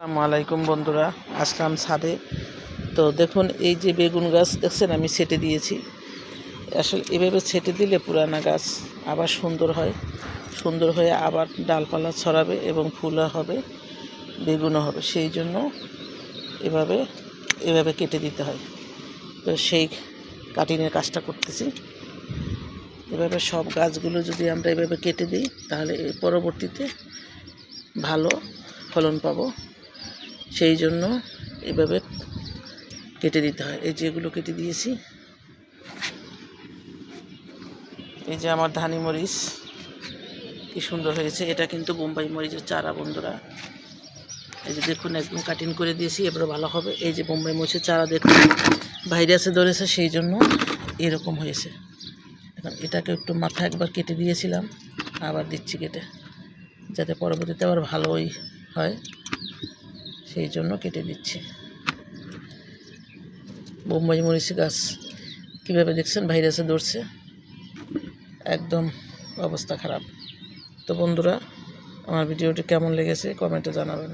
আসসালামু আলাইকুম বন্ধুরা, আসলাম ছাদে। তো দেখুন, এই যে বেগুন গাছ দেখছেন আমি ছেটে দিয়েছি। আসলে এভাবে ছেটে দিলে পুরানা গাছ আবার সুন্দর হয়ে আবার ডালপালা ছড়াবে এবং ফুলও হবে, বেগুনও হবে। সেই জন্য এভাবে কেটে দিতে হয়। তো সেই কাটিংয়ের কাজটা করতেছি। এভাবে সব গাছগুলো যদি আমরা এভাবে কেটে দিই তাহলে পরবর্তীতে ভালো ফলন পাবো। সেই জন্য এভাবে কেটে দিতে হয়। এই যেগুলো কেটে দিয়েছি, এই যে আমার ধানি মরিচ কি সুন্দর হয়েছে। এটা কিন্তু বোম্বাই মরিচের চারা বন্ধুরা। এই যে দেখুন, একদম কাটিং করে দিয়েছি, এবারে ভালো হবে। এই যে বোম্বাই মরিচের চারা দেখুন ভাইরাসে ধরেছে, সেই জন্য এরকম হয়েছে। এখন এটাকে একটু মাথা একবার কেটে দিয়েছিলাম, আবার দিচ্ছি কেটে, যাতে পরবর্তীতে আবার ভালোই হয়, সেই জন্য কেটে দিচ্ছি। বোম্বাই মরিচ গাছ কীভাবে দেখছেন ভাইরাসে ধরছে, একদম অবস্থা খারাপ। তো বন্ধুরা, আমার ভিডিওটি কেমন লেগেছে কমেন্টে জানাবেন।